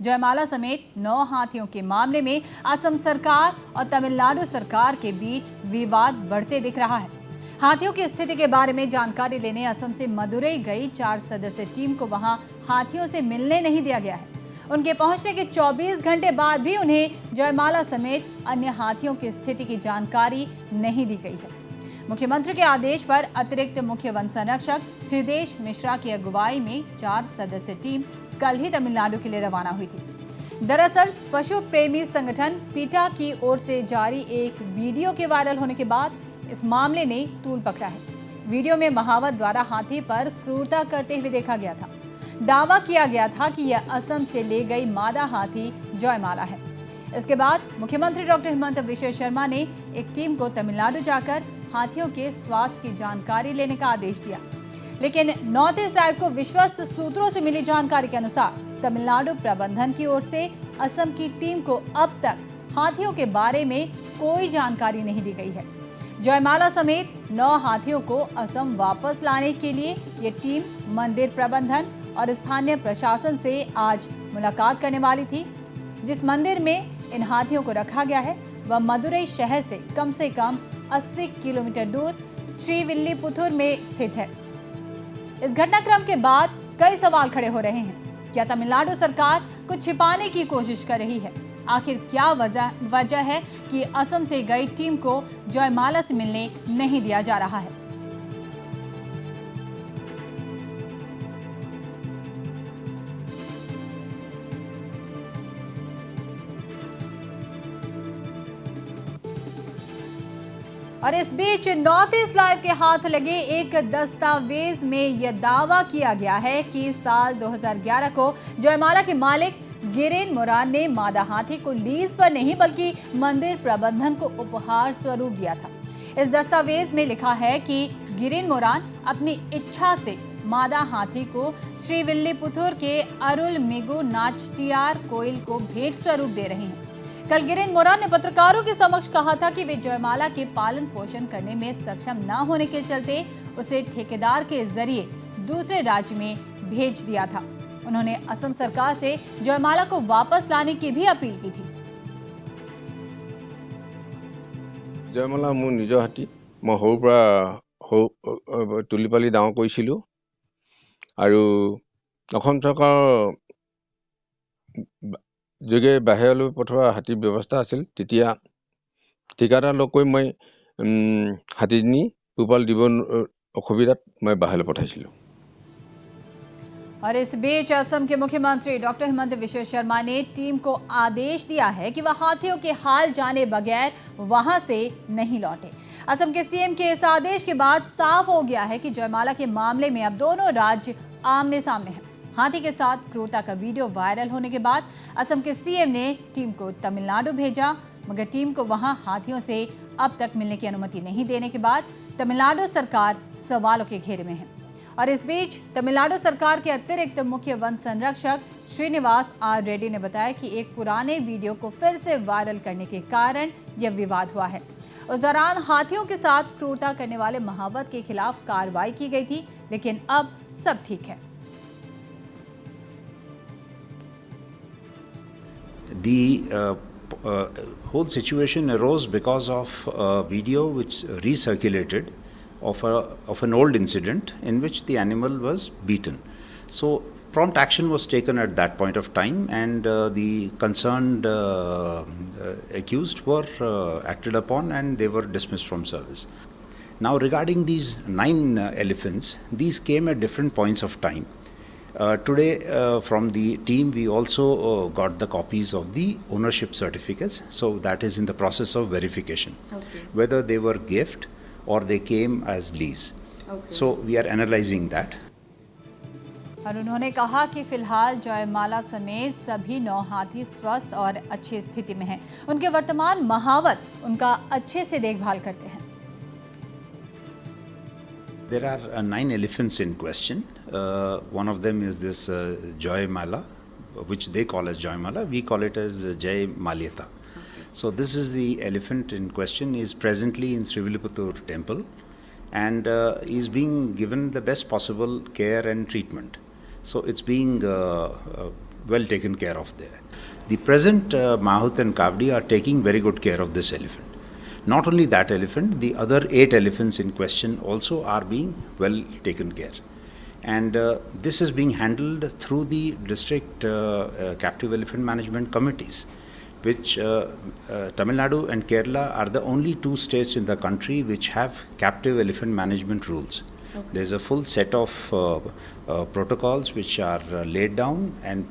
जयमाला समेत 9 हाथियों के मामले में असम सरकार और तमिलनाडु सरकार के बीच विवाद बढ़ते दिख रहा है। हाथियों की स्थिति के बारे में जानकारी लेने असम से मदुरई गई 4 सदस्यीय टीम को वहां हाथियों से मिलने नहीं दिया गया है। उनके पहुंचने के 24 घंटे बाद भी उन्हें जयमाला समेत अन्य हाथियों की स्थिति की जानकारी नहीं दी गई है। मुख्यमंत्री के आदेश पर अतिरिक्त मुख्य वन संरक्षक हृदेश मिश्रा की अगुवाई में 4 सदस्यीय टीम कल ही तमिलनाडु के लिए रवाना हुई थी। दरअसल पशु प्रेमी संगठन पीटा की ओर से जारी एक वीडियो के वायरल होने के बाद इस मामले ने तूल पकड़ा है। वीडियो में महावत द्वारा हाथी पर क्रूरता करते हुए देखा गया था। दावा किया गया था कि यह असम से ले गई मादा हाथी जयमाला है। इसके बाद मुख्यमंत्री डॉक्टर हिमंत विश्व शर्मा ने एक टीम को तमिलनाडु जाकर हाथियों के स्वास्थ्य की जानकारी लेने का आदेश दिया। लेकिन नॉर्थ ईस्ट लाइव को विश्वस्त सूत्रों से मिली जानकारी के अनुसार तमिलनाडु प्रबंधन की ओर से असम की टीम को अब तक हाथियों के बारे में कोई जानकारी नहीं दी गई है। जयमाला समेत 9 हाथियों को असम वापस लाने के लिए ये टीम मंदिर प्रबंधन और स्थानीय प्रशासन से आज मुलाकात करने वाली थी। जिस मंदिर में इन हाथियों को रखा गया है वह मदुरई शहर से कम 80 किलोमीटर दूर श्रीविल्लीपुतूर में स्थित है। इस घटनाक्रम के बाद कई सवाल खड़े हो रहे हैं। क्या तमिलनाडु सरकार कुछ छिपाने की कोशिश कर रही है? आखिर क्या वजह है कि असम से गई टीम को जयमाला से मिलने नहीं दिया जा रहा है? और इस बीच नॉर्थ ईस्ट लाइव के हाथ लगे एक दस्तावेज में यह दावा किया गया है कि साल 2011 को जयमाला के मालिक गिरेन मोरान ने मादा हाथी को लीज पर नहीं बल्कि मंदिर प्रबंधन को उपहार स्वरूप दिया था। इस दस्तावेज में लिखा है कि गिरेन मोरान अपनी इच्छा से मादा हाथी को श्रीविल्लीपुतूर के अरुलमिगु नाचियार कोइल को भेंट स्वरूप दे रहे हैं। कल गिरेन मोरान ने पत्रकारों के समक्ष कहा था कि वे जयमाला के पालन पोषण करने में सक्षम न होने के चलते उसे ठेकेदार के जरिए दूसरे राज्य में भेज दिया था। उन्होंने असम सरकार से जयमाला को वापस लाने की भी अपील की थी। जयमाला मोर निज हाथी मैं तुली पाली डाঙৰ কৰিছিলো আৰু অসম চৰকাৰ যোগে বাহিৰলৈ পঠোৱা হাতীৰ ব্যৱস্থা আছিল। তেতিয়া ঠিকাদাৰ লগ কৰি মই হাতীজনী পোহপাল দিব অসুবিধাত মই বাহিৰলৈ পঠাইছিলো। और इस बीच असम के मुख्यमंत्री डॉक्टर हिमंत विश्व शर्मा ने टीम को आदेश दिया है कि वह हाथियों के हाल जाने बगैर वहां से नहीं लौटे। असम के सीएम के इस आदेश के बाद साफ हो गया है कि जयमाला के मामले में अब दोनों राज्य आमने सामने हैं। हाथी के साथ क्रूरता का वीडियो वायरल होने के बाद असम के सीएम ने टीम को तमिलनाडु भेजा, मगर टीम को वहां हाथियों से अब तक मिलने की अनुमति नहीं देने के बाद तमिलनाडु सरकार सवालों के घेरे में है। और इस बीच तमिलनाडु सरकार के अतिरिक्त मुख्य वन संरक्षक श्रीनिवास आर रेड्डी ने बताया कि एक पुराने वीडियो को फिर से वायरल करने के कारण यह विवाद हुआ है। उस दौरान हाथियों के साथ क्रूरता करने वाले महावत के खिलाफ कार्रवाई की गई थी, लेकिन अब सब ठीक है। The whole situation arose because of a video which recirculated of an old incident in which the animal was beaten. So prompt action was taken at that point of time, and the concerned accused were acted upon and they were dismissed from service. Now regarding these 9 elephants, these came at different points of time. Today from the team we also got the copies of the ownership certificates, so that is in the process of verification, whether they were gift or they came as lease. So we are analyzing that. और उन्होंने कहा कि फिलहाल जयमाला समेत सभी 9 हाथी स्वस्थ और अच्छी स्थिति में हैं। उनके वर्तमान महावत उनका अच्छे से देखभाल करते हैं। There are 9 elephants in question. One of them is this Jayamala, which they call as Jayamala. We call it as Jay Malyata. So this is the elephant in question. He is presently in Srivilliputur temple and is being given the best possible care and treatment. So it's being well taken care of there. The present Mahut and Kavdi are taking very good care of this elephant. Not only that elephant, the other 8 elephants in question also are being well taken care. And this is being handled through the district captive elephant management committees, which Tamil Nadu and Kerala are the only 2 states in the country which have captive elephant management rules. Okay. There's a full set of protocols which are laid down and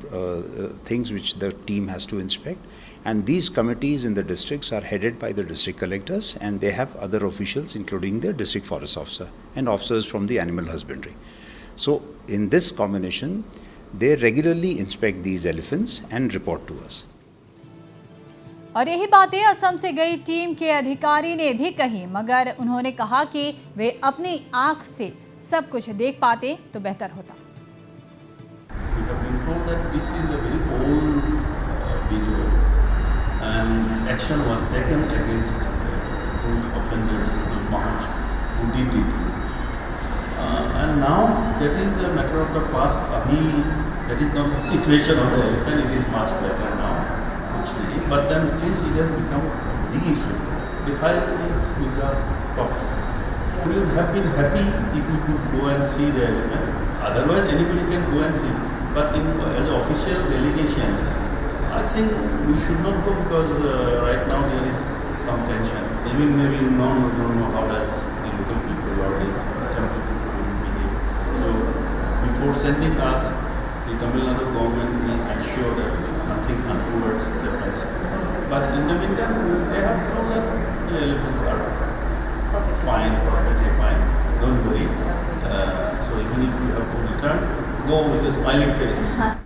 things which the team has to inspect. And these committees in the districts are headed by the district collectors, and they have other officials including the district forest officer and officers from the animal husbandry. So in this combination, they regularly inspect these elephants and report to us. और यही बातें असम से गई team के अधिकारी ने भी कही, मगर उन्होंने कहा कि वे अपनी आंख से सब कुछ देख पाते तो बेहतर होता। We have been told that this is a very old video and action was taken against those offenders, those Mahuts who did it. And now that is a matter of the past. That is not the situation of the elephant. It is much better now. But then since it has become a big issue, the file is with the top. We would have been happy if we could go and see the elephant. Otherwise, anybody can go and see. But as an official delegation, I think we should not go because right now there is some tension. Even maybe no one don't know how does the local people or the temple people behave. So before sending us, the Tamil Nadu government will ensure that nothing untoward happens. But in the meantime, they have told that the elephants are perfectly fine. Don't worry. So even if you have to return, go with a smiling face.